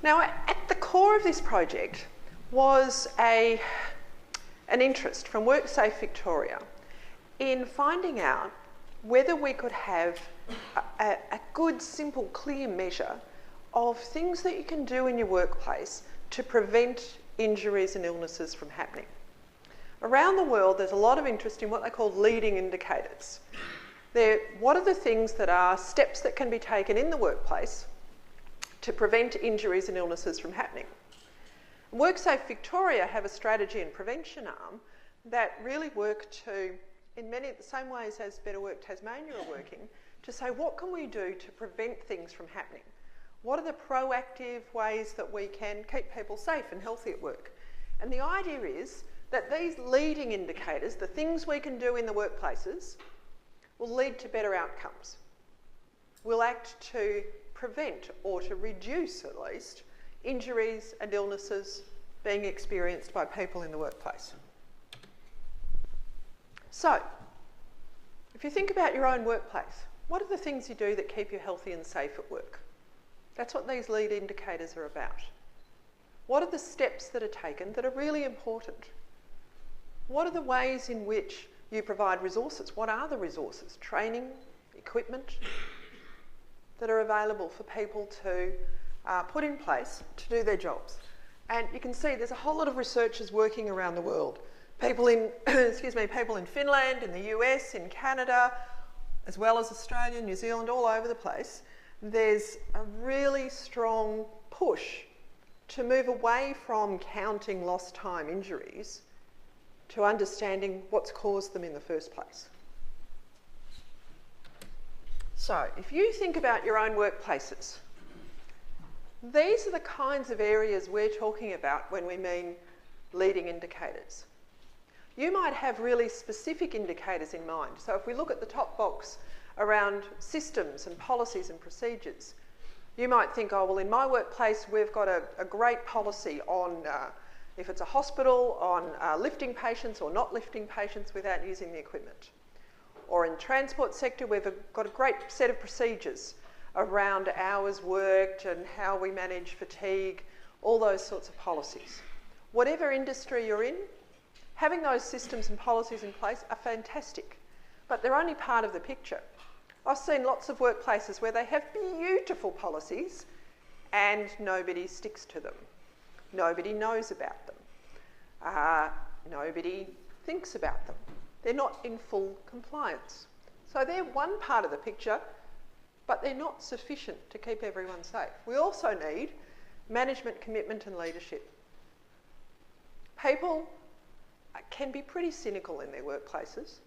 Now, at the core of this project was an interest from WorkSafe Victoria in finding out whether we could have a good, simple, clear measure of things that you can do in your workplace to prevent injuries and illnesses from happening. Around the world, there's a lot of interest in what they call leading indicators. What are the things that are steps that can be taken in the workplace to prevent injuries and illnesses from happening? WorkSafe Victoria have a strategy and prevention arm that really work to, in many of the same ways as Better Work Tasmania are working, to say what can we do to prevent things from happening? What are the proactive ways that we can keep people safe and healthy at work? And the idea is that these leading indicators, the things we can do in the workplaces, will lead to better outcomes. Will act to prevent, or to reduce at least, injuries and illnesses being experienced by people in the workplace. So, if you think about your own workplace, what are the things you do that keep you healthy and safe at work? That's what these lead indicators are about. What are the steps that are taken that are really important? What are the ways in which you provide resources? What are the resources? Training, equipment that are available for people to put in place to do their jobs. And you can see there's a whole lot of researchers working around the world. People in, people in Finland, in the US, in Canada, as well as Australia, New Zealand, all over the place. There's a really strong push to move away from counting lost time injuries to understanding what's caused them in the first place. So, if you think about your own workplaces, these are the kinds of areas we're talking about when we mean leading indicators. You might have really specific indicators in mind. So if we look at the top box around systems and policies and procedures, you might think, oh, well, in my workplace, we've got a great policy on, if it's a hospital, on lifting patients or not lifting patients without using the equipment. Or in the transport sector, we've got a great set of procedures around hours worked and how we manage fatigue, all those sorts of policies. Whatever industry you're in, having those systems and policies in place are fantastic, but they're only part of the picture. I've seen lots of workplaces where they have beautiful policies and nobody sticks to them. Nobody knows about them. Nobody thinks about them. They're not in full compliance. So they're one part of the picture, but they're not sufficient to keep everyone safe. We also need management commitment and leadership. People can be pretty cynical in their workplaces.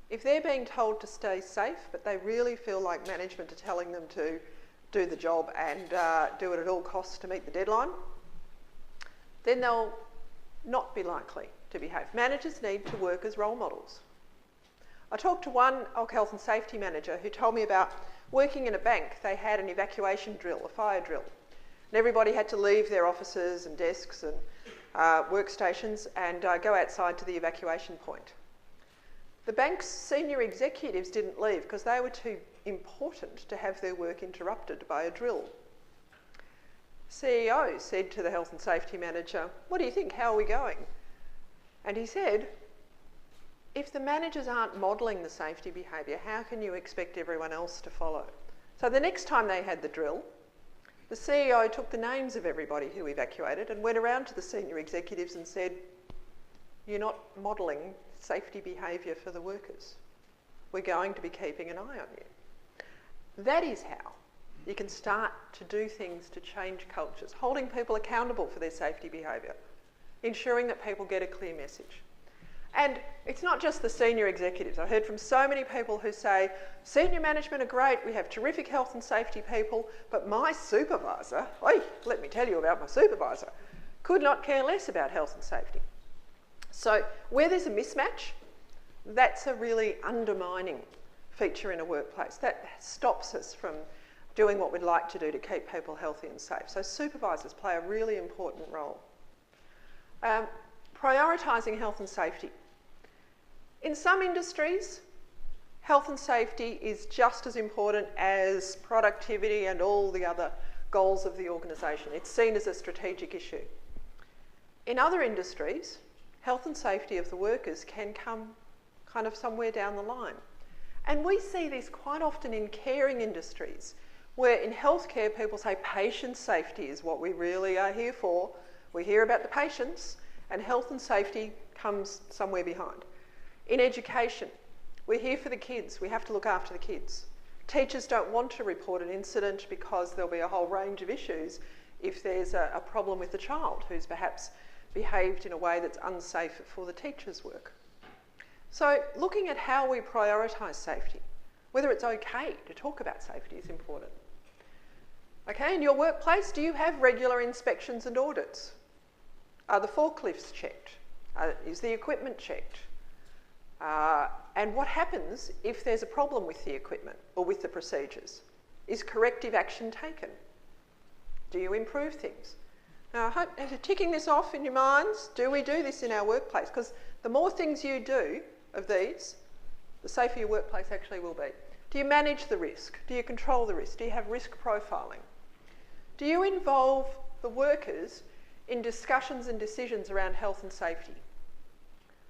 If they're being told to stay safe, but they really feel like management are telling them to do the job and do it at all costs to meet the deadline, then they'll not be likely to behave. Managers need to work as role models. I talked to one health and safety manager who told me about working in a bank. They had an evacuation drill, a fire drill, and everybody had to leave their offices and desks and workstations and go outside to the evacuation point. The bank's senior executives didn't leave because they were too important to have their work interrupted by a drill. CEO said to the health and safety manager, "What do you think? How are we going?" And he said, if the managers aren't modelling the safety behaviour, how can you expect everyone else to follow? So the next time they had the drill, the CEO took the names of everybody who evacuated and went around to the senior executives and said, "You're not modelling safety behaviour for the workers. We're going to be keeping an eye on you." That is how you can start to do things to change cultures, holding people accountable for their safety behaviour, ensuring that people get a clear message. And it's not just the senior executives. I've heard from so many people who say, senior management are great, we have terrific health and safety people, but my supervisor, let me tell you about my supervisor, could not care less about health and safety. So where there's a mismatch, that's a really undermining feature in a workplace. That stops us from doing what we'd like to do to keep people healthy and safe. So supervisors play a really important role. Prioritising health and safety. In some industries, health and safety is just as important as productivity and all the other goals of the organisation. It's seen as a strategic issue. In other industries, health and safety of the workers can come kind of somewhere down the line. And we see this quite often in caring industries, where in healthcare people say patient safety is what we really are here for. We hear about the patients, and health and safety comes somewhere behind. In education, we're here for the kids. We have to look after the kids. Teachers don't want to report an incident because there'll be a whole range of issues if there's a problem with the child who's perhaps behaved in a way that's unsafe for the teacher's work. So looking at how we prioritise safety, whether it's okay to talk about safety is important. Okay, in your workplace, do you have regular inspections and audits? Are the forklifts checked? Is the equipment checked? And what happens if there's a problem with the equipment or with the procedures? Is corrective action taken? Do you improve things? Now, I hope, as you're ticking this off in your minds, do we do this in our workplace? Because the more things you do of these, the safer your workplace actually will be. Do you manage the risk? Do you control the risk? Do you have risk profiling? Do you involve the workers in discussions and decisions around health and safety?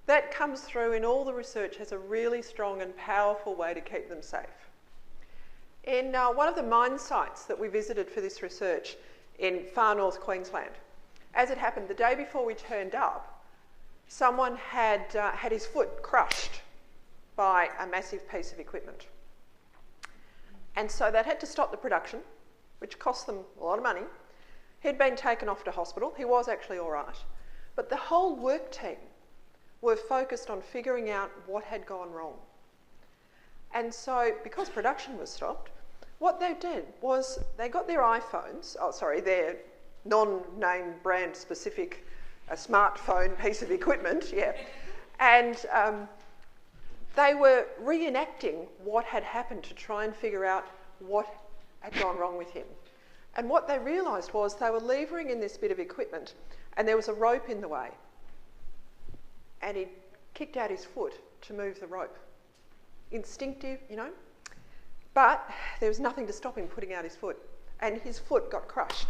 That comes through in all the research as a really strong and powerful way to keep them safe. In one of the mine sites that we visited for this research in far north Queensland, as it happened, the day before we turned up, someone had had his foot crushed by a massive piece of equipment. And so they'd had to stop the production, which cost them a lot of money. He'd been taken off to hospital. He was actually all right. But the whole work team were focused on figuring out what had gone wrong. And so, because production was stopped, what they did was they got their iPhones, their non-name brand specific smartphone piece of equipment, and they were reenacting what had happened to try and figure out what had gone wrong with him. And what they realised was they were levering in this bit of equipment and there was a rope in the way. And he kicked out his foot to move the rope. Instinctive, you know, but there was nothing to stop him putting out his foot, and his foot got crushed.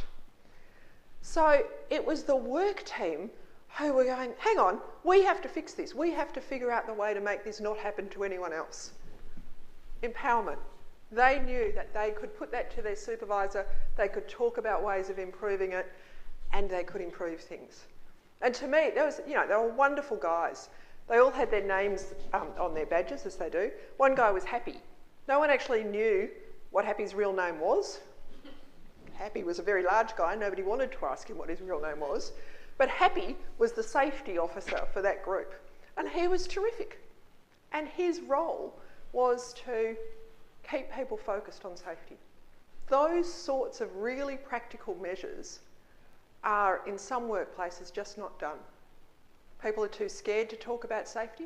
So it was the work team who were going, hang on, we have to fix this. We have to figure out the way to make this not happen to anyone else. Empowerment. They knew that they could put that to their supervisor, they could talk about ways of improving it, and they could improve things. And to me, there was, you know, they were wonderful guys. They all had their names on their badges, as they do. One guy was Happy. No one actually knew what Happy's real name was. Happy was a very large guy. Nobody wanted to ask him what his real name was. But Happy was the safety officer for that group. And he was terrific. And his role was to keep people focused on safety. Those sorts of really practical measures are, in some workplaces, just not done. People are too scared to talk about safety.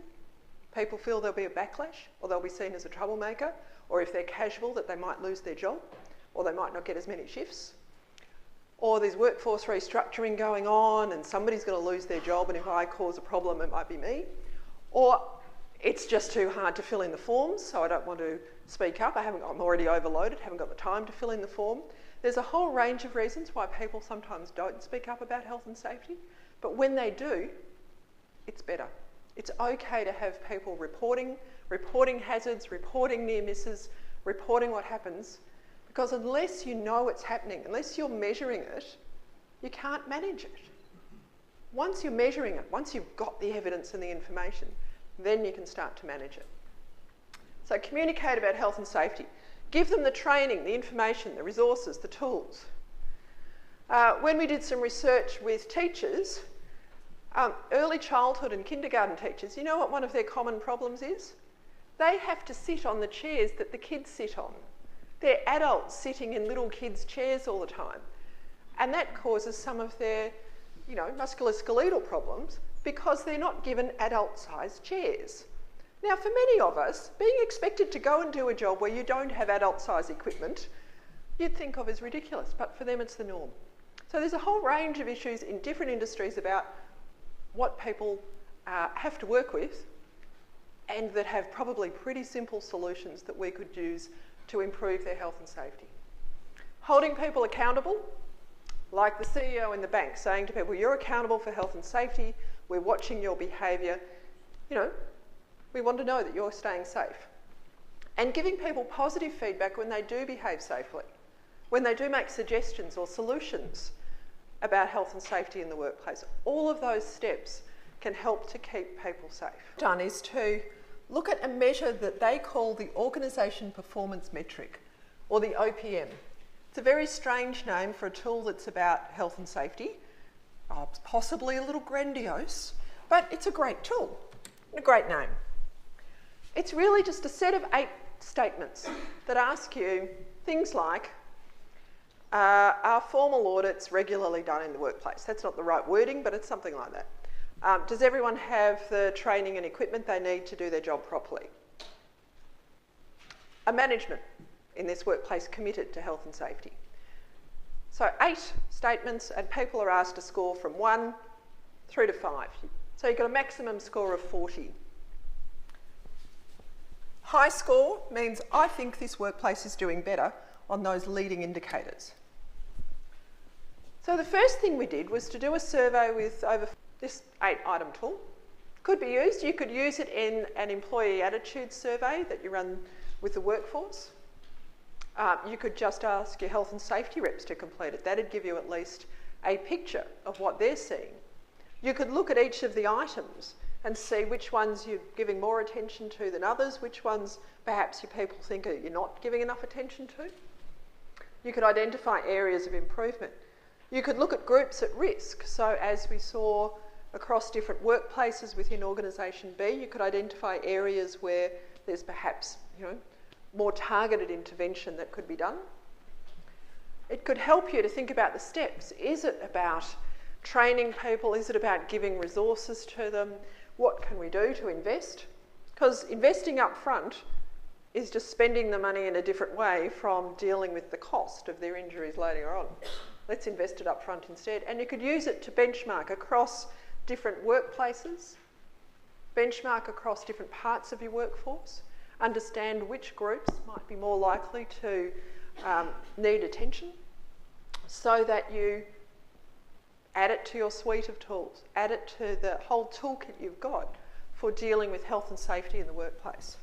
People feel there'll be a backlash, or they'll be seen as a troublemaker, or if they're casual, that they might lose their job, or they might not get as many shifts. Or there's workforce restructuring going on and somebody's going to lose their job, and if I cause a problem, it might be me. Or it's just too hard to fill in the forms, so I don't want to speak up. I'm already overloaded, haven't got the time to fill in the form. There's a whole range of reasons why people sometimes don't speak up about health and safety, but when they do, it's better. It's okay to have people reporting hazards, reporting near misses, reporting what happens, because unless you know what's happening, unless you're measuring it, you can't manage it. Once you're measuring it, once you've got the evidence and the information, then you can start to manage it. So communicate about health and safety. Give them the training, the information, the resources, the tools. When we did some research with teachers, early childhood and kindergarten teachers, you know what one of their common problems is? They have to sit on the chairs that the kids sit on. They're adults sitting in little kids' chairs all the time. And that causes some of their, you know, musculoskeletal problems because they're not given adult-sized chairs. Now, for many of us, being expected to go and do a job where you don't have adult-sized equipment, you'd think of as ridiculous, but for them it's the norm. So there's a whole range of issues in different industries about what people have to work with, and that have probably pretty simple solutions that we could use to improve their health and safety. Holding people accountable, like the CEO in the bank saying to people, you're accountable for health and safety, we're watching your behaviour, you know, we want to know that you're staying safe. And giving people positive feedback when they do behave safely, when they do make suggestions or solutions about health and safety in the workplace. All of those steps can help to keep people safe. Done is to look at a measure that they call the Organisation Performance Metric, or the OPM. It's a very strange name for a tool that's about health and safety, possibly a little grandiose, but it's a great tool, a great name. It's really just a set of 8 statements that ask you things like, are formal audits regularly done in the workplace? That's not the right wording, but it's something like that. Does everyone have the training and equipment they need to do their job properly? Are management in this workplace committed to health and safety? So 8 statements, and people are asked to score from 1 through to 5. So you've got a maximum score of 40. High score means I think this workplace is doing better on those leading indicators. So the first thing we did was to do a survey with over this 8-item tool. Could be used. You could use it in an employee attitude survey that you run with the workforce. You could just ask your health and safety reps to complete it. That'd give you at least a picture of what they're seeing. You could look at each of the items and see which ones you're giving more attention to than others, which ones perhaps your people think you're not giving enough attention to. You could identify areas of improvement. You could look at groups at risk. So as we saw across different workplaces within Organisation B, you could identify areas where there's perhaps, more targeted intervention that could be done. It could help you to think about the steps. Is it about training people? Is it about giving resources to them? What can we do to invest? Because investing up front is just spending the money in a different way from dealing with the cost of their injuries later on. Let's invest it up front instead. And you could use it to benchmark across different workplaces, benchmark across different parts of your workforce, understand which groups might be more likely to need attention, so that you add it to your suite of tools, add it to the whole toolkit you've got for dealing with health and safety in the workplace.